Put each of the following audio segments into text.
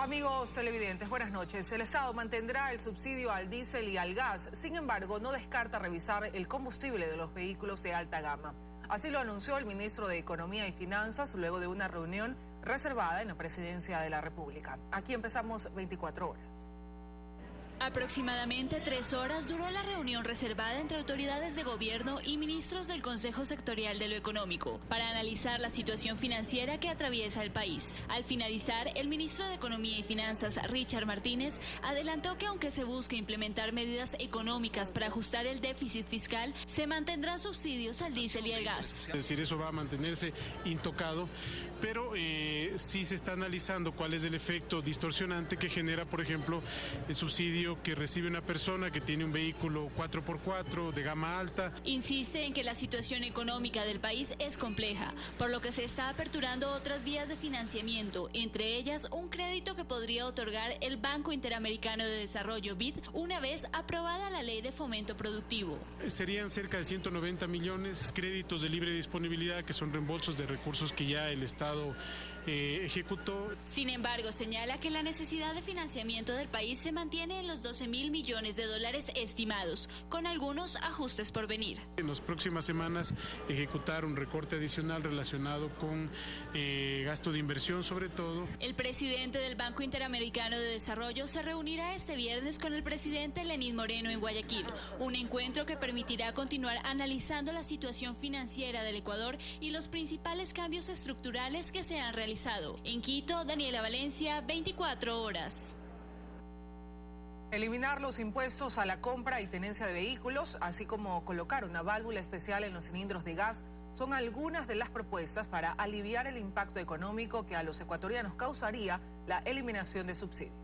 Amigos televidentes, buenas noches. El Estado mantendrá el subsidio al diésel y al gas. Sin embargo, no descarta revisar el combustible de los vehículos de alta gama. Así lo anunció el ministro de Economía y Finanzas luego de una reunión reservada en la Presidencia de la República. Aquí empezamos 24 horas. Aproximadamente 3 horas duró la reunión reservada entre autoridades de gobierno y ministros del Consejo Sectorial de lo Económico para analizar la situación financiera que atraviesa el país. Al finalizar, el ministro de Economía y Finanzas, Richard Martínez, adelantó que aunque se busque implementar medidas económicas para ajustar el déficit fiscal, se mantendrán subsidios al diésel y al gas. Es decir, eso va a mantenerse intocado, pero sí se está analizando cuál es el efecto distorsionante que genera, por ejemplo, el subsidio que recibe una persona que tiene un vehículo 4x4 de gama alta. Insiste en que la situación económica del país es compleja, por lo que se está aperturando otras vías de financiamiento, entre ellas un crédito que podría otorgar el Banco Interamericano de Desarrollo, BID, una vez aprobada la Ley de Fomento Productivo. Serían cerca de 190 millones, créditos de libre disponibilidad, que son reembolsos de recursos que ya el Estado ejecutó. Sin embargo, señala que la necesidad de financiamiento del país se mantiene en los 12.000 millones de dólares estimados, con algunos ajustes por venir. En las próximas semanas ejecutar un recorte adicional relacionado con gasto de inversión sobre todo. El presidente del Banco Interamericano de Desarrollo se reunirá este viernes con el presidente Lenín Moreno en Guayaquil, un encuentro que permitirá continuar analizando la situación financiera del Ecuador y los principales cambios estructurales que se han realizado. En Quito, Daniela Valencia, 24 horas. Eliminar los impuestos a la compra y tenencia de vehículos, así como colocar una válvula especial en los cilindros de gas, son algunas de las propuestas para aliviar el impacto económico que a los ecuatorianos causaría la eliminación de subsidios.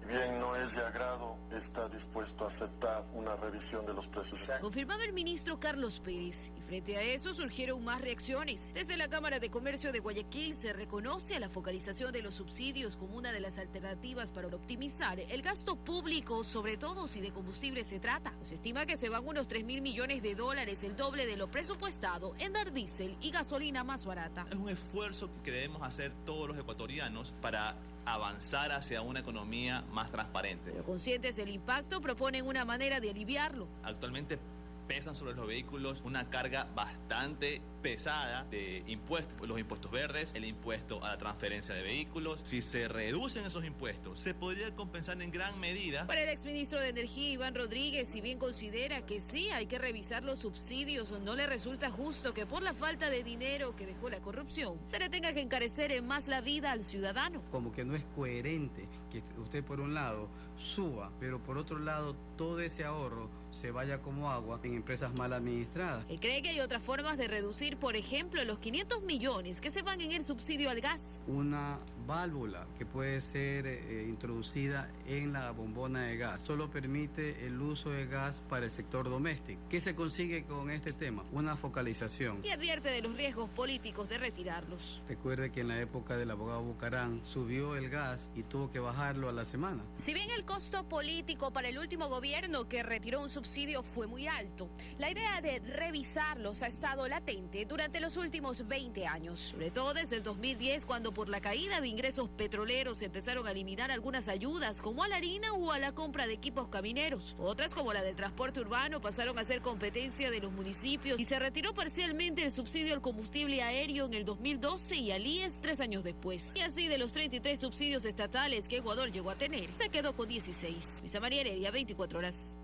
Bien, no es de agrado, está dispuesto a aceptar una revisión de los precios. Confirmaba el ministro Carlos Pérez, y frente a eso surgieron más reacciones. Desde la Cámara de Comercio de Guayaquil se reconoce a la focalización de los subsidios como una de las alternativas para optimizar el gasto público, sobre todo si de combustible se trata. Se estima que se van unos 3.000 millones de dólares, el doble de lo presupuestado, en dar diésel y gasolina más barata. Es un esfuerzo que debemos hacer todos los ecuatorianos para avanzar hacia una economía más transparente. Pero conscientes del impacto, proponen una manera de aliviarlo. Actualmente pesan sobre los vehículos una carga bastante pesada de impuestos, los impuestos verdes, el impuesto a la transferencia de vehículos. Si se reducen esos impuestos, se podría compensar en gran medida. Para el exministro de Energía, Iván Rodríguez, si bien considera que sí hay que revisar los subsidios, no le resulta justo que por la falta de dinero que dejó la corrupción, se le tenga que encarecer en más la vida al ciudadano. Como que no es coherente que usted por un lado suba, pero por otro lado todo ese ahorro se vaya como agua en empresas mal administradas. Él cree que hay otras formas de reducir, por ejemplo, los 500 millones que se van en el subsidio al gas. Una válvula que puede ser introducida en la bombona de gas solo permite el uso de gas para el sector doméstico. ¿Qué se consigue con este tema? Una focalización. Y advierte de los riesgos políticos de retirarlos. Recuerde que en la época del abogado Bucarán subió el gas y tuvo que bajarlo a la semana. Si bien el costo político para el último gobierno que retiró un subsidio fue muy alto, la idea de revisarlos ha estado latente durante los últimos 20 años, sobre todo desde el 2010, cuando por la caída de ingresos petroleros se empezaron a eliminar algunas ayudas, como a la harina o a la compra de equipos camineros. Otras, como la del transporte urbano, pasaron a ser competencia de los municipios y se retiró parcialmente el subsidio al combustible aéreo en el 2012 y al IES 3 años después. Y así, de los 33 subsidios estatales que Ecuador llegó a tener, se quedó con 16. Luisa María Heredia, 24 horas.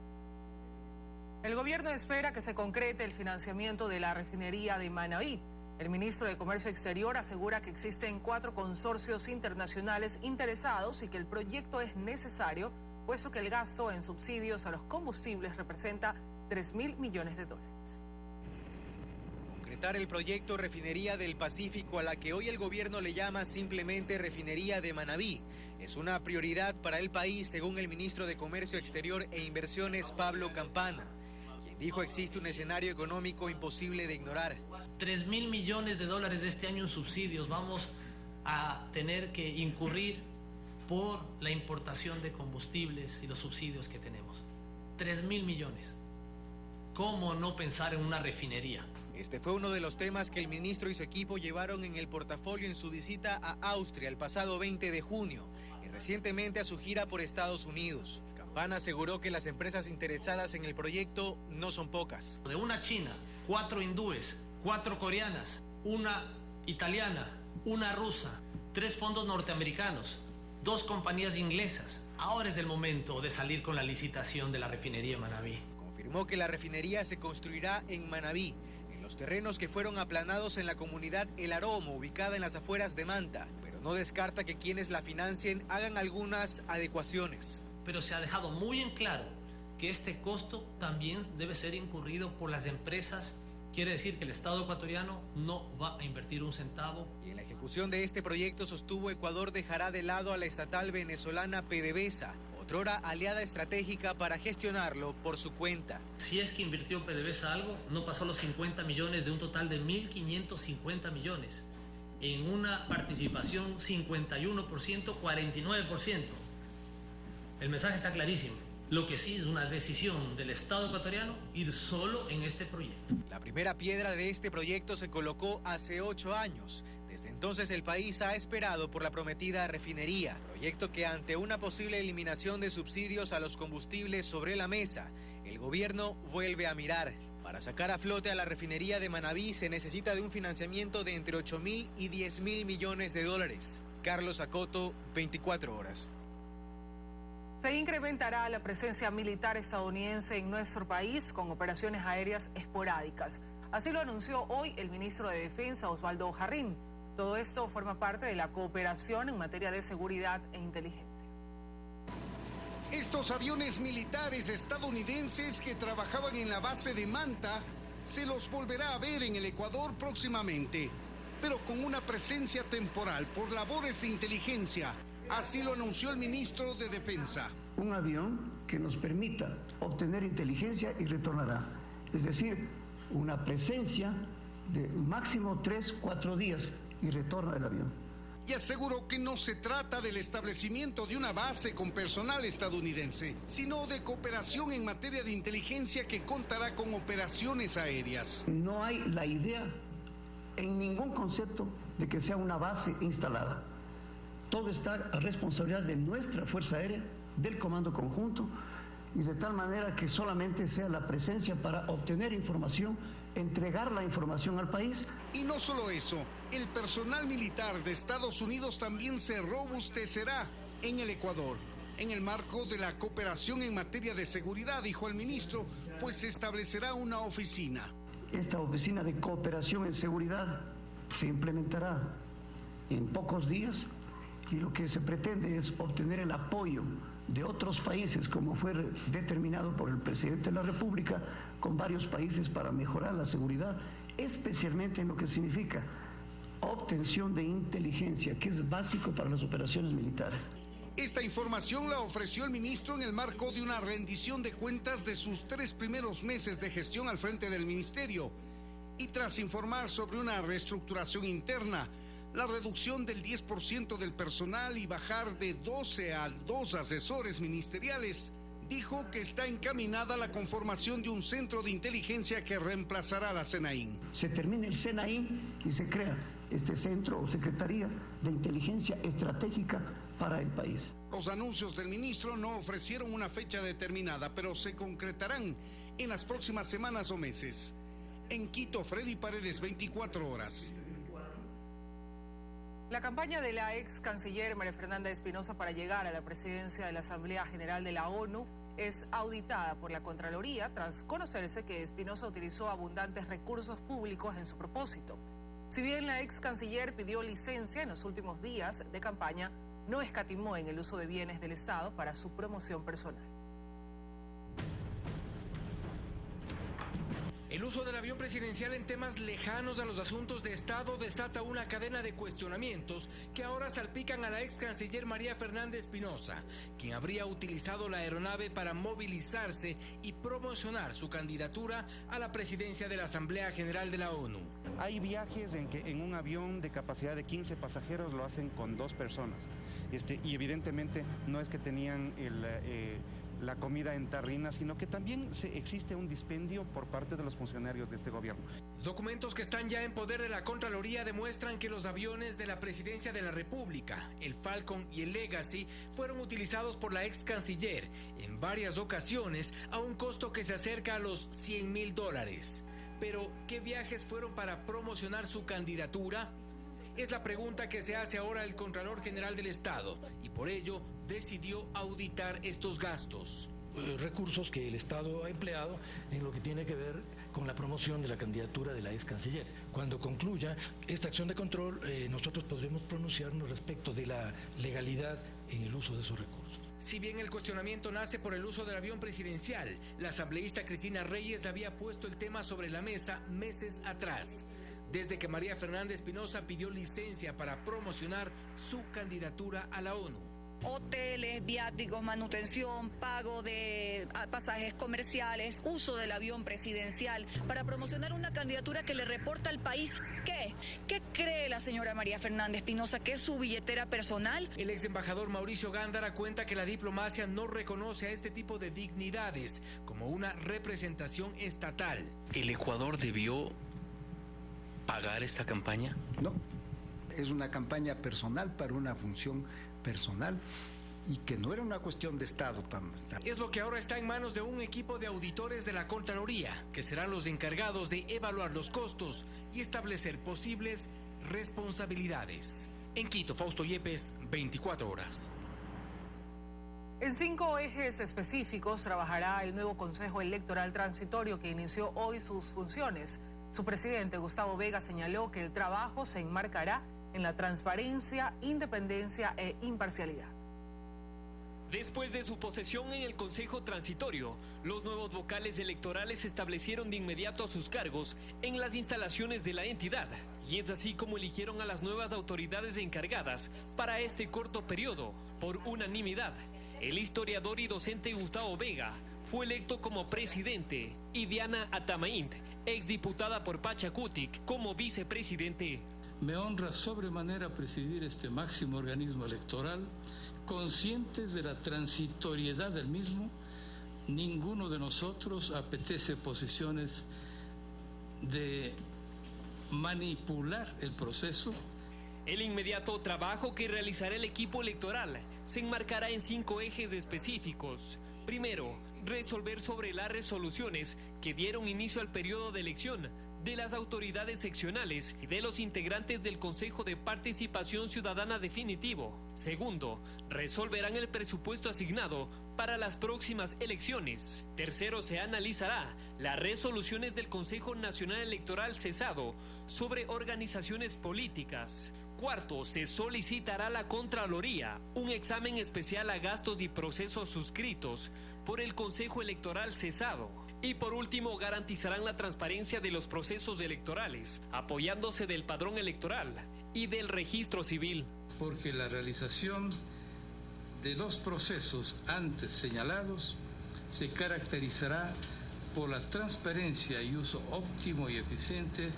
El gobierno espera que se concrete el financiamiento de la refinería de Manabí. El ministro de Comercio Exterior asegura que existen 4 consorcios internacionales interesados y que el proyecto es necesario, puesto que el gasto en subsidios a los combustibles representa 3.000 millones de dólares. Concretar el proyecto Refinería del Pacífico, a la que hoy el gobierno le llama simplemente Refinería de Manabí, es una prioridad para el país, según el ministro de Comercio Exterior e Inversiones, Pablo Campana. Dijo, existe un escenario económico imposible de ignorar. 3.000 millones de dólares de este año en subsidios vamos a tener que incurrir por la importación de combustibles y los subsidios que tenemos. 3.000 millones. ¿Cómo no pensar en una refinería? Este fue uno de los temas que el ministro y su equipo llevaron en el portafolio en su visita a Austria el pasado 20 de junio. recientemente a su gira por Estados Unidos. Campana aseguró que las empresas interesadas en el proyecto no son pocas. De una china, 4 hindúes, 4 coreanas, una italiana, una rusa, 3 fondos norteamericanos, 2 compañías inglesas. Ahora es el momento de salir con la licitación de la refinería de Manabí. Confirmó que la refinería se construirá en Manabí, en los terrenos que fueron aplanados en la comunidad El Aromo, ubicada en las afueras de Manta, pero no descarta que quienes la financien hagan algunas adecuaciones. Pero se ha dejado muy en claro que este costo también debe ser incurrido por las empresas. Quiere decir que el Estado ecuatoriano no va a invertir un centavo. Y en la ejecución de este proyecto, sostuvo, Ecuador dejará de lado a la estatal venezolana PDVSA, otrora aliada estratégica, para gestionarlo por su cuenta. Si es que invirtió PDVSA algo, no pasó los 50 millones de un total de 1.550 millones. En una participación 51%, 49%. El mensaje está clarísimo. Lo que sí es una decisión del Estado ecuatoriano ir solo en este proyecto. La primera piedra de este proyecto se colocó hace 8 años. Desde entonces el país ha esperado por la prometida refinería, proyecto que ante una posible eliminación de subsidios a los combustibles sobre la mesa, el gobierno vuelve a mirar. Para sacar a flote a la refinería de Manabí se necesita de un financiamiento de entre 8.000 y 10.000 millones de dólares. Carlos Acoto, 24 horas. Se incrementará la presencia militar estadounidense en nuestro país con operaciones aéreas esporádicas. Así lo anunció hoy el ministro de Defensa, Osvaldo Jarrín. Todo esto forma parte de la cooperación en materia de seguridad e inteligencia. Estos aviones militares estadounidenses que trabajaban en la base de Manta se los volverá a ver en el Ecuador próximamente, pero con una presencia temporal por labores de inteligencia. Así lo anunció el ministro de Defensa. Un avión que nos permita obtener inteligencia y retornará. Es decir, una presencia de máximo 3-4 días y retorna el avión. Y aseguró que no se trata del establecimiento de una base con personal estadounidense, sino de cooperación en materia de inteligencia que contará con operaciones aéreas. No hay la idea en ningún concepto de que sea una base instalada. Todo está a responsabilidad de nuestra Fuerza Aérea, del Comando Conjunto, y de tal manera que solamente sea la presencia para obtener información, entregar la información al país. Y no solo eso, el personal militar de Estados Unidos también se robustecerá en el Ecuador. En el marco de la cooperación en materia de seguridad, dijo el ministro, pues se establecerá una oficina. Esta oficina de cooperación en seguridad se implementará en pocos días. Y lo que se pretende es obtener el apoyo de otros países, como fue determinado por el presidente de la República, con varios países para mejorar la seguridad, especialmente en lo que significa obtención de inteligencia, que es básico para las operaciones militares. Esta información la ofreció el ministro en el marco de una rendición de cuentas de sus 3 primeros meses de gestión al frente del ministerio. Y tras informar sobre una reestructuración interna, la reducción del 10% del personal y bajar de 12 a 2 asesores ministeriales, dijo que está encaminada la conformación de un centro de inteligencia que reemplazará a la SENAIN. Se termina el SENAIN y se crea este centro o secretaría de inteligencia estratégica para el país. Los anuncios del ministro no ofrecieron una fecha determinada, pero se concretarán en las próximas semanas o meses. En Quito, Freddy Paredes, 24 horas. La campaña de la ex canciller María Fernanda Espinosa para llegar a la presidencia de la Asamblea General de la ONU es auditada por la Contraloría tras conocerse que Espinosa utilizó abundantes recursos públicos en su propósito. Si bien la ex canciller pidió licencia en los últimos días de campaña, no escatimó en el uso de bienes del Estado para su promoción personal. El uso del avión presidencial en temas lejanos a los asuntos de Estado desata una cadena de cuestionamientos que ahora salpican a la ex canciller María Fernanda Espinosa, quien habría utilizado la aeronave para movilizarse y promocionar su candidatura a la presidencia de la Asamblea General de la ONU. Hay viajes en que en un avión de capacidad de 15 pasajeros lo hacen con 2 personas. Y evidentemente no es que tenían la comida en tarrina, sino que también existe un dispendio por parte de los funcionarios de este gobierno. Documentos que están ya en poder de la Contraloría demuestran que los aviones de la Presidencia de la República, el Falcon y el Legacy, fueron utilizados por la ex canciller en varias ocasiones a un costo que se acerca a los $100,000. Pero, ¿qué viajes fueron para promocionar su candidatura? Es la pregunta que se hace ahora el Contralor General del Estado y por ello decidió auditar estos gastos. Recursos que el Estado ha empleado en lo que tiene que ver con la promoción de la candidatura de la ex canciller. Cuando concluya esta acción de control, nosotros podremos pronunciarnos respecto de la legalidad en el uso de esos recursos. Si bien el cuestionamiento nace por el uso del avión presidencial, la asambleísta Cristina Reyes había puesto el tema sobre la mesa meses atrás, desde que María Fernanda Espinosa pidió licencia para promocionar su candidatura a la ONU. Hoteles, viáticos, manutención, pago de pasajes comerciales, uso del avión presidencial para promocionar una candidatura que le reporta al país ¿qué? ¿Qué cree la señora María Fernanda Espinosa que es su billetera personal? El ex embajador Mauricio Gándara cuenta que la diplomacia no reconoce a este tipo de dignidades como una representación estatal. ¿El Ecuador debió pagar esta campaña? No, es una campaña personal para una función personal y que no era una cuestión de Estado. Es lo que ahora está en manos de un equipo de auditores de la Contraloría, que serán los encargados de evaluar los costos y establecer posibles responsabilidades. En Quito, Fausto Yepes, 24 horas. En 5 ejes específicos trabajará el nuevo Consejo Electoral Transitorio que inició hoy sus funciones. Su presidente, Gustavo Vega, señaló que el trabajo se enmarcará en la transparencia, independencia e imparcialidad. Después de su posesión en el Consejo Transitorio, los nuevos vocales electorales establecieron de inmediato sus cargos en las instalaciones de la entidad, y es así como eligieron a las nuevas autoridades encargadas para este corto periodo, por unanimidad. El historiador y docente Gustavo Vega fue electo como presidente y Diana Atamaint, exdiputada por Pachacutic, como vicepresidente. Me honra sobremanera presidir este máximo organismo electoral, conscientes de la transitoriedad del mismo. Ninguno de nosotros apetece posiciones de manipular el proceso. El inmediato trabajo que realizará el equipo electoral se enmarcará en 5 ejes específicos. Primero, resolver sobre las resoluciones que dieron inicio al periodo de elección de las autoridades seccionales y de los integrantes del Consejo de Participación Ciudadana Definitivo. Segundo, resolverán el presupuesto asignado para las próximas elecciones. Tercero, se analizará las resoluciones del Consejo Nacional Electoral cesado sobre organizaciones políticas. Cuarto, se solicitará a la Contraloría un examen especial a gastos y procesos suscritos por el Consejo Electoral cesado. Y por último, garantizarán la transparencia de los procesos electorales, apoyándose del padrón electoral y del registro civil. Porque la realización de los procesos antes señalados se caracterizará por la transparencia y uso óptimo y eficiente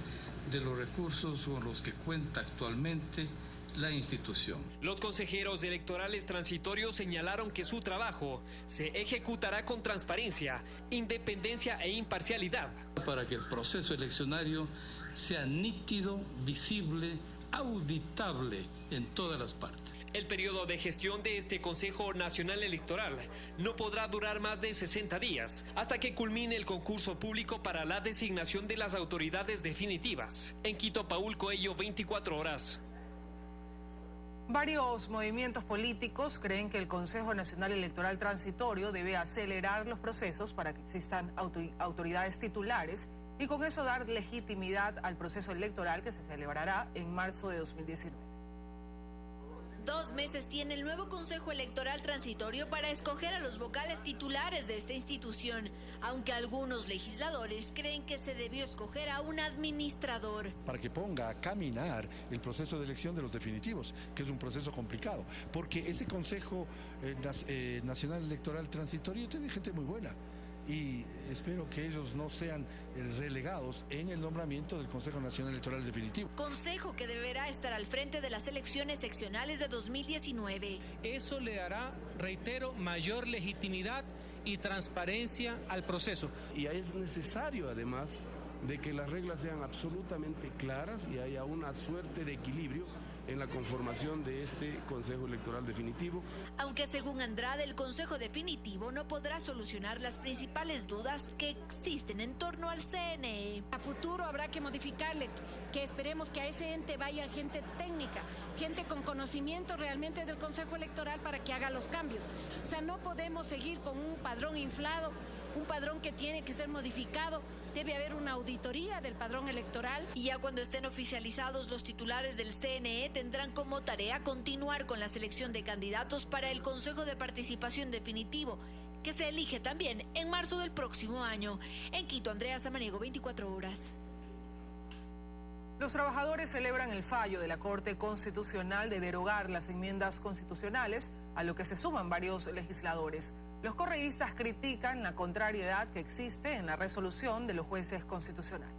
de los recursos con los que cuenta actualmente la institución. Los consejeros electorales transitorios señalaron que su trabajo se ejecutará con transparencia, independencia e imparcialidad. Para que el proceso eleccionario sea nítido, visible, auditable en todas las partes. El periodo de gestión de este Consejo Nacional Electoral no podrá durar más de 60 días, hasta que culmine el concurso público para la designación de las autoridades definitivas. En Quito, Paul Coello, 24 horas. Varios movimientos políticos creen que el Consejo Nacional Electoral Transitorio debe acelerar los procesos para que existan autoridades titulares y con eso dar legitimidad al proceso electoral que se celebrará en marzo de 2019. 2 meses tiene el nuevo Consejo Electoral Transitorio para escoger a los vocales titulares de esta institución, aunque algunos legisladores creen que se debió escoger a un administrador. Para que ponga a caminar el proceso de elección de los definitivos, que es un proceso complicado, porque ese Consejo Nacional Electoral Transitorio tiene gente muy buena. Y espero que ellos no sean relegados en el nombramiento del Consejo Nacional Electoral Definitivo. Consejo que deberá estar al frente de las elecciones seccionales de 2019. Eso le dará, reitero, mayor legitimidad y transparencia al proceso. Y es necesario, además, de que las reglas sean absolutamente claras y haya una suerte de equilibrio en la conformación de este Consejo Electoral Definitivo. Aunque según Andrade, el Consejo Definitivo no podrá solucionar las principales dudas que existen en torno al CNE. A futuro habrá que modificarle, que esperemos que a ese ente vaya gente técnica, gente con conocimiento realmente del Consejo Electoral para que haga los cambios. O sea, no podemos seguir con un padrón inflado, un padrón que tiene que ser modificado. Debe haber una auditoría del padrón electoral. Y ya cuando estén oficializados, los titulares del CNE tendrán como tarea continuar con la selección de candidatos para el Consejo de Participación Definitivo, que se elige también en marzo del próximo año. En Quito, Andrea Samaniego, 24 horas. Los trabajadores celebran el fallo de la Corte Constitucional de derogar las enmiendas constitucionales, a lo que se suman varios legisladores. Los correístas critican la contrariedad que existe en la resolución de los jueces constitucionales.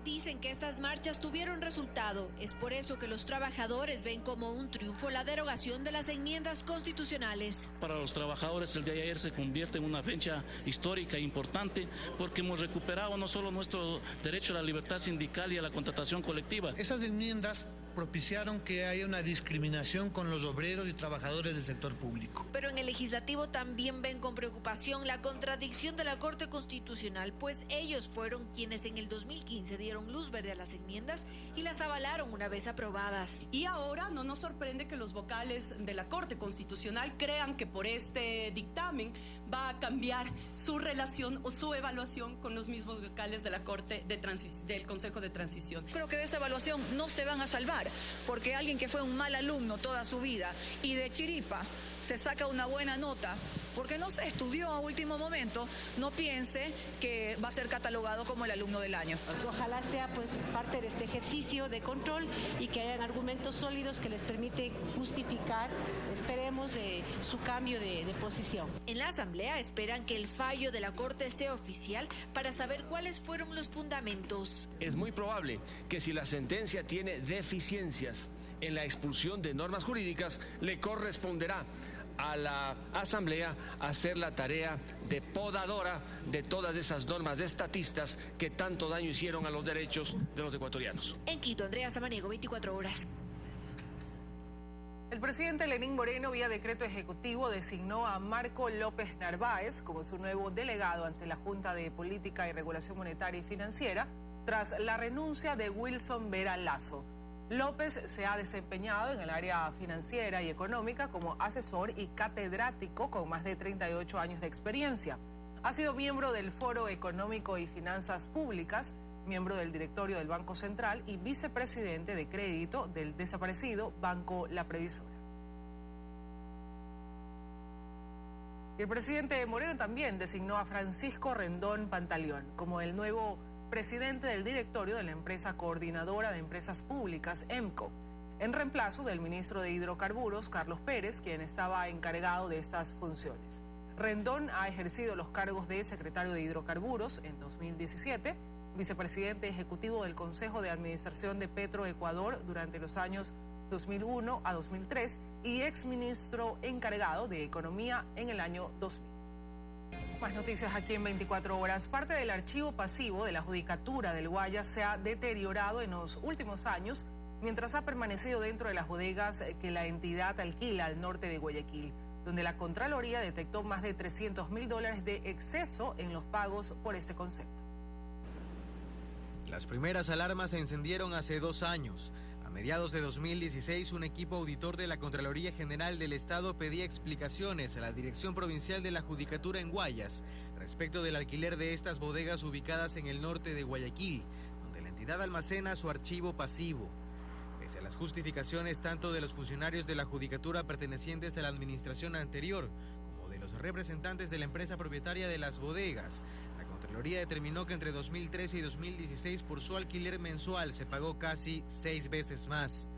Dicen que estas marchas tuvieron resultado. Es por eso que los trabajadores ven como un triunfo la derogación de las enmiendas constitucionales. Para los trabajadores el día de ayer se convierte en una fecha histórica e importante porque hemos recuperado no solo nuestro derecho a la libertad sindical y a la contratación colectiva. Esas enmiendas propiciaron que haya una discriminación con los obreros y trabajadores del sector público. Pero en el legislativo también ven con preocupación la contradicción de la Corte Constitucional, pues ellos fueron quienes en el 2015 dieron luz verde a las enmiendas y las avalaron una vez aprobadas. Y ahora no nos sorprende que los vocales de la Corte Constitucional crean que por este dictamen va a cambiar su relación o su evaluación con los mismos vocales de la Corte del Consejo de Transición. Creo que de esa evaluación no se van a salvar, porque alguien que fue un mal alumno toda su vida y de chiripa se saca una buena nota porque no se estudió a último momento, no piense que va a ser catalogado como el alumno del año. Ojalá sea pues parte de este ejercicio de control y que hayan argumentos sólidos que les permite justificar, esperemos, su cambio de posición. En la Asamblea esperan que el fallo de la Corte sea oficial para saber cuáles fueron los fundamentos. Es muy probable que si la sentencia tiene deficiencias en la expulsión de normas jurídicas, le corresponderá a la Asamblea hacer la tarea de podadora de todas esas normas estatistas que tanto daño hicieron a los derechos de los ecuatorianos. En Quito, Andrea Samaniego, 24 horas. El presidente Lenín Moreno, vía decreto ejecutivo, designó a Marco López Narváez como su nuevo delegado ante la Junta de Política y Regulación Monetaria y Financiera, tras la renuncia de Wilson Vera Lazo. López se ha desempeñado en el área financiera y económica como asesor y catedrático con más de 38 años de experiencia. Ha sido miembro del Foro Económico y Finanzas Públicas, miembro del directorio del Banco Central y vicepresidente de crédito del desaparecido Banco La Previsora. Y el presidente Moreno también designó a Francisco Rendón Pantaleón como el nuevo presidente del directorio de la empresa coordinadora de empresas públicas, EMCO, en reemplazo del ministro de Hidrocarburos, Carlos Pérez, quien estaba encargado de estas funciones. Rendón ha ejercido los cargos de secretario de Hidrocarburos en 2017, vicepresidente ejecutivo del Consejo de Administración de Petroecuador durante los años 2001 a 2003 y exministro encargado de Economía en el año 2000. Más noticias aquí en 24 horas. Parte del archivo pasivo de la Judicatura del Guayas se ha deteriorado en los últimos años, mientras ha permanecido dentro de las bodegas que la entidad alquila al norte de Guayaquil, donde la Contraloría detectó más de $300.000 de exceso en los pagos por este concepto. Las primeras alarmas se encendieron hace 2 años. A mediados de 2016, un equipo auditor de la Contraloría General del Estado pedía explicaciones a la Dirección Provincial de la Judicatura en Guayas respecto del alquiler de estas bodegas ubicadas en el norte de Guayaquil, donde la entidad almacena su archivo pasivo. Pese a las justificaciones tanto de los funcionarios de la Judicatura pertenecientes a la administración anterior, como de los representantes de la empresa propietaria de las bodegas, la Contraloría determinó que entre 2013 y 2016 por su alquiler mensual se pagó casi 6 veces más,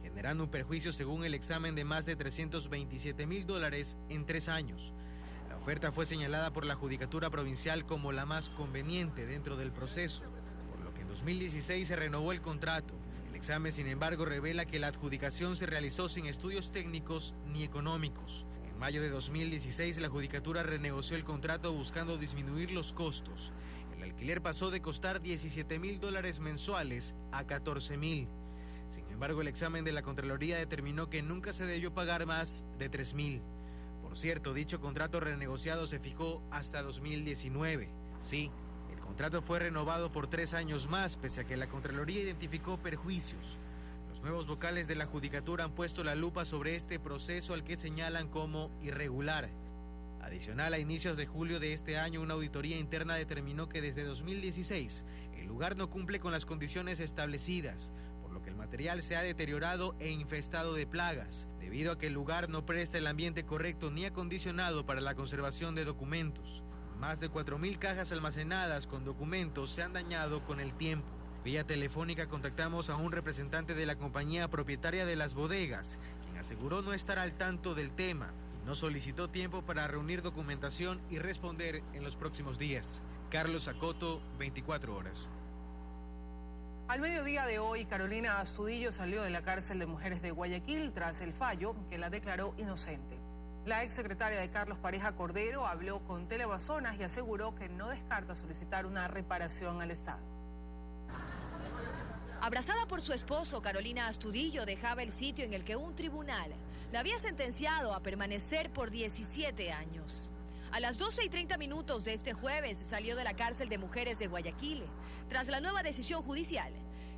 generando un perjuicio según el examen de más de $327.000 en 3 años. La oferta fue señalada por la Judicatura Provincial como la más conveniente dentro del proceso, por lo que en 2016 se renovó el contrato. El examen, sin embargo, revela que la adjudicación se realizó sin estudios técnicos ni económicos. En mayo de 2016, la Judicatura renegoció el contrato buscando disminuir los costos. El alquiler pasó de costar $17.000 mensuales a $14.000. Sin embargo, el examen de la Contraloría determinó que nunca se debió pagar más de $3.000. Por cierto, dicho contrato renegociado se fijó hasta 2019. Sí, el contrato fue renovado por 3 años más, pese a que la Contraloría identificó perjuicios. Los nuevos vocales de la Judicatura han puesto la lupa sobre este proceso al que señalan como irregular. Adicional, a inicios de julio de este año, una auditoría interna determinó que desde 2016 el lugar no cumple con las condiciones establecidas, por lo que el material se ha deteriorado e infestado de plagas, debido a que el lugar no presta el ambiente correcto ni acondicionado para la conservación de documentos. Más de 4.000 cajas almacenadas con documentos se han dañado con el tiempo. Vía telefónica contactamos a un representante de la compañía propietaria de las bodegas, quien aseguró no estar al tanto del tema y no solicitó tiempo para reunir documentación y responder en los próximos días. Carlos Acoto, 24 horas. Al mediodía de hoy, Carolina Astudillo salió de la cárcel de mujeres de Guayaquil tras el fallo que la declaró inocente. La exsecretaria de Carlos Pareja Cordero habló con Teleamazonas y aseguró que no descarta solicitar una reparación al Estado. Abrazada por su esposo, Carolina Astudillo dejaba el sitio en el que un tribunal la había sentenciado a permanecer por 17 años. A las 12:30 de este jueves salió de la cárcel de mujeres de Guayaquil, tras la nueva decisión judicial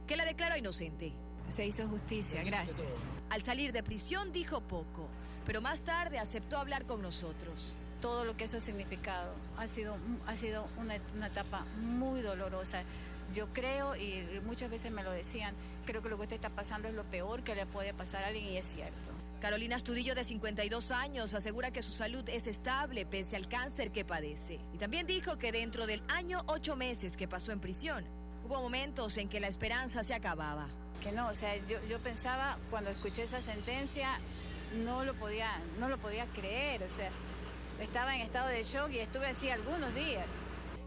que la declaró inocente. Se hizo justicia, gracias. Al salir de prisión dijo poco, pero más tarde aceptó hablar con nosotros. Todo lo que eso ha significado ha sido una etapa muy dolorosa. Yo creo, y muchas veces me lo decían, creo que lo que usted está pasando es lo peor que le puede pasar a alguien, y es cierto. Carolina Astudillo, de 52 años, asegura que su salud es estable pese al cáncer que padece. Y también dijo que dentro del año 8 meses que pasó en prisión, hubo momentos en que la esperanza se acababa. Que no, o sea, yo pensaba, cuando escuché esa sentencia, no lo podía creer, o sea, estaba en estado de shock y estuve así algunos días.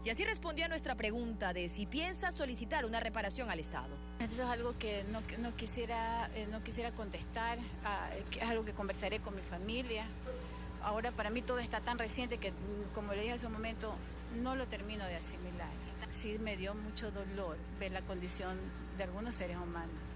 Y así respondió a nuestra pregunta de si piensa solicitar una reparación al Estado. Eso es algo que no quisiera contestar, es algo que conversaré con mi familia. Ahora para mí todo está tan reciente que, como le dije hace un momento, no lo termino de asimilar. Sí me dio mucho dolor ver la condición de algunos seres humanos.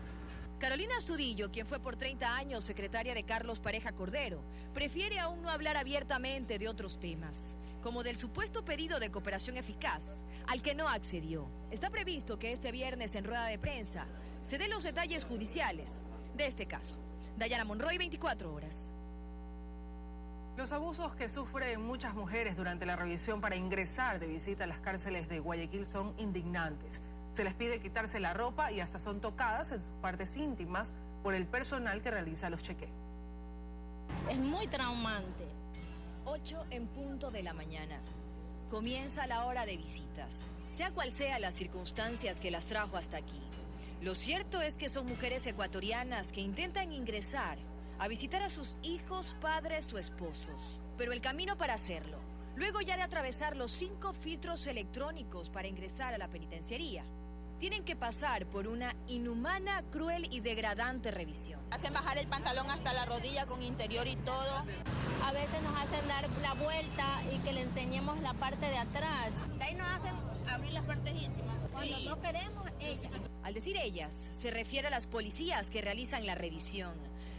Carolina Astudillo, quien fue por 30 años secretaria de Carlos Pareja Cordero, prefiere aún no hablar abiertamente de otros temas, como del supuesto pedido de cooperación eficaz, al que no accedió. Está previsto que este viernes en rueda de prensa se den los detalles judiciales de este caso. Dayana Monroy, 24 horas. Los abusos que sufren muchas mujeres durante la revisión para ingresar de visita a las cárceles de Guayaquil son indignantes. Se les pide quitarse la ropa y hasta son tocadas en sus partes íntimas por el personal que realiza los chequeos. Es muy traumante. 8 en punto de la mañana. Comienza la hora de visitas, sea cual sea las circunstancias que las trajo hasta aquí. Lo cierto es que son mujeres ecuatorianas que intentan ingresar a visitar a sus hijos, padres o esposos. Pero el camino para hacerlo, luego ya de atravesar los 5 filtros electrónicos para ingresar a la penitenciaría, tienen que pasar por una inhumana, cruel y degradante revisión. Hacen bajar el pantalón hasta la rodilla con interior y todo. A veces nos hacen dar la vuelta y que le enseñemos la parte de atrás. De ahí nos hacen abrir las partes íntimas. Cuando no queremos, ellas. Al decir ellas, se refiere a las policías que realizan la revisión.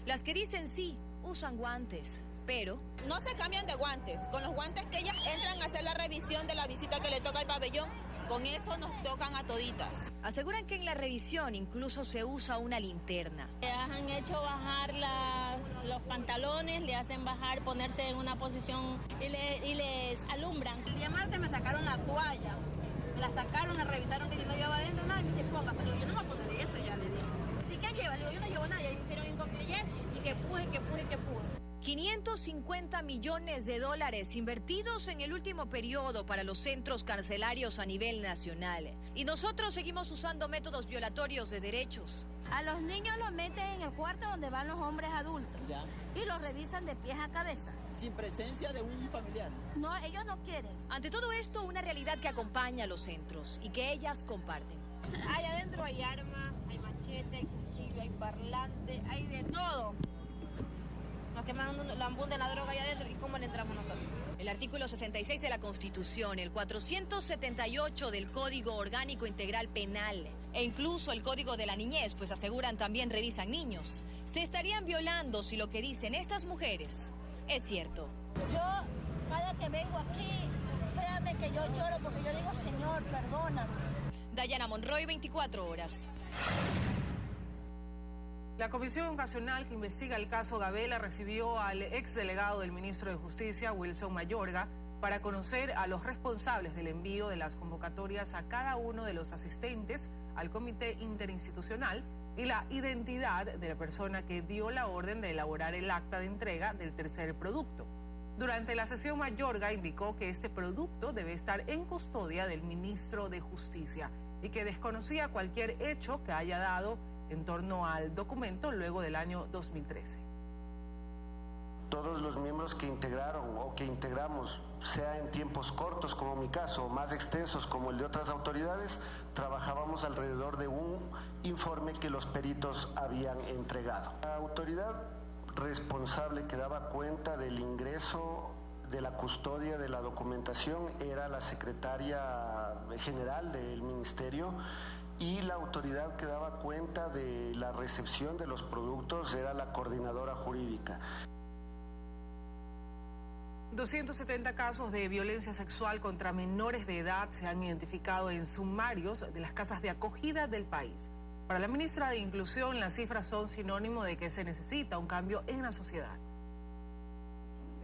Las que dicen sí, usan guantes, pero no se cambian de guantes. Con los guantes que ellas entran a hacer la revisión de la visita que le toca al pabellón, con eso nos tocan a toditas. Aseguran que en la revisión incluso se usa una linterna. Le han hecho bajar los pantalones, le hacen bajar, ponerse en una posición y les alumbran. El día martes me sacaron la toalla, me la sacaron, la revisaron que yo no llevaba adentro nada y me dice, póngase. Le digo, yo no me voy a poner eso, ya le digo. ¿Sí qué lleva? Le digo, yo no llevo nada, y me hicieron incompliller y que puje. 550 millones de dólares invertidos en el último periodo para los centros carcelarios a nivel nacional. Y nosotros seguimos usando métodos violatorios de derechos. A los niños los meten en el cuarto donde van los hombres adultos. Ya. Y los revisan de pies a cabeza. Sin presencia de un familiar. No, ellos no quieren. Ante todo esto, una realidad que acompaña a los centros y que ellas comparten. Ahí adentro hay armas, hay machete, hay cuchillo, hay parlante, hay de todo. Nos que la abunden la droga allá adentro, ¿y cómo le entramos nosotros? El artículo 66 de la Constitución, el 478 del Código Orgánico Integral Penal e incluso el Código de la Niñez, pues aseguran también revisan niños. Se estarían violando si lo que dicen estas mujeres es cierto. Yo, cada que vengo aquí, créame que yo lloro porque yo digo, Señor, perdóname. Dayana Monroy, 24 horas. La Comisión Nacional que investiga el caso Gabela recibió al exdelegado del ministro de Justicia, Wilson Mayorga, para conocer a los responsables del envío de las convocatorias a cada uno de los asistentes al comité interinstitucional y la identidad de la persona que dio la orden de elaborar el acta de entrega del tercer producto. Durante la sesión, Mayorga indicó que este producto debe estar en custodia del ministro de Justicia y que desconocía cualquier hecho que haya dado en torno al documento luego del año 2013. Todos los miembros que integraron o que integramos, sea en tiempos cortos como mi caso, o más extensos como el de otras autoridades, trabajábamos alrededor de un informe que los peritos habían entregado. La autoridad responsable que daba cuenta del ingreso de la custodia de la documentación era la secretaria general del ministerio, y la autoridad que daba cuenta de la recepción de los productos era la coordinadora jurídica. 270 casos de violencia sexual contra menores de edad se han identificado en sumarios de las casas de acogida del país. Para la ministra de Inclusión, las cifras son sinónimo de que se necesita un cambio en la sociedad.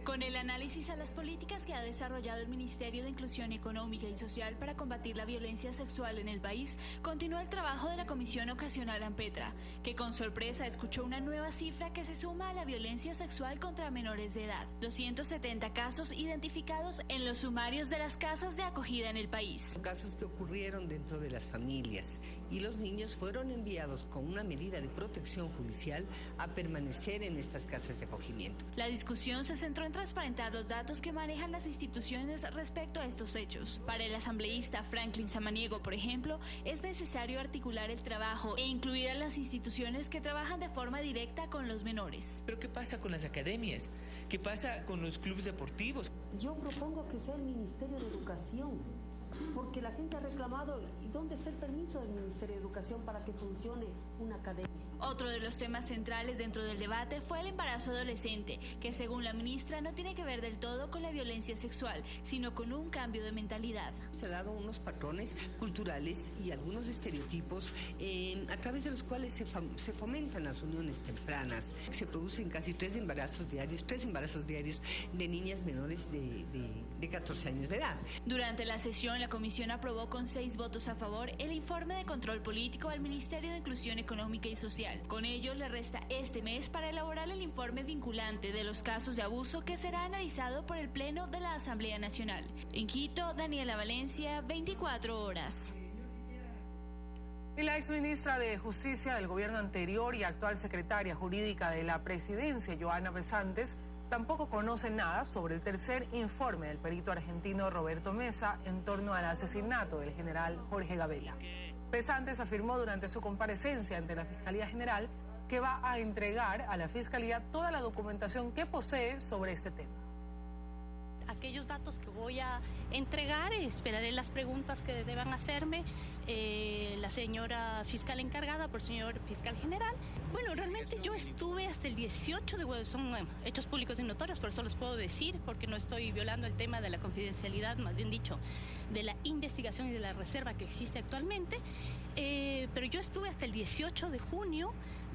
Con el análisis a las políticas que ha desarrollado el Ministerio de Inclusión Económica y Social para combatir la violencia sexual en el país, continúa el trabajo de la Comisión Ocasional AMPETRA, que con sorpresa escuchó una nueva cifra que se suma a la violencia sexual contra menores de edad. 270 casos identificados en los sumarios de las casas de acogida en el país. Casos que ocurrieron dentro de las familias y los niños fueron enviados con una medida de protección judicial a permanecer en estas casas de acogimiento. La discusión se centró en transparentar los datos que manejan las instituciones respecto a estos hechos. Para el asambleísta Franklin Samaniego, por ejemplo, es necesario articular el trabajo e incluir a las instituciones que trabajan de forma directa con los menores. ¿Pero qué pasa con las academias? ¿Qué pasa con los clubes deportivos? Yo propongo que sea el Ministerio de Educación, porque la gente ha reclamado, ¿y dónde está el permiso del Ministerio de Educación para que funcione una academia? Otro de los temas centrales dentro del debate fue el embarazo adolescente, que según la ministra no tiene que ver del todo con la violencia sexual, sino con un cambio de mentalidad. Se han dado unos patrones culturales y algunos estereotipos a través de los cuales se fomentan las uniones tempranas. Se producen casi 3 embarazos diarios de niñas menores de 14 años de edad. Durante la sesión, la comisión aprobó con 6 votos a favor el informe de control político al Ministerio de Inclusión Económica y Social. Con ello, le resta este mes para elaborar el informe vinculante de los casos de abuso que será analizado por el Pleno de la Asamblea Nacional. En Quito, Daniela Valencia, 24 horas. Y la exministra de Justicia del gobierno anterior y actual secretaria jurídica de la presidencia, Joana Pesantes, tampoco conoce nada sobre el tercer informe del perito argentino Roberto Mesa en torno al asesinato del general Jorge Gabela. Pesantes afirmó durante su comparecencia ante la Fiscalía General que va a entregar a la Fiscalía toda la documentación que posee sobre este tema. Aquellos datos que voy a entregar, esperaré las preguntas que deban hacerme la señora fiscal encargada por el señor fiscal general. Bueno, realmente yo estuve hasta el 18 de son hechos públicos y notorios, por eso los puedo decir, porque no estoy violando el tema de la confidencialidad, más bien dicho, de la investigación y de la reserva que existe actualmente, pero yo estuve hasta el 18 de junio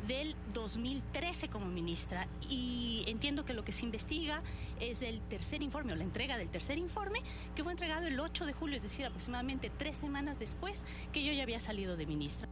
del 2013 como ministra y entiendo que lo que se investiga es el tercer informe o la entrega del tercer informe que fue entregado el 8 de julio, es decir, aproximadamente 3 semanas después que yo ya había salido de ministra.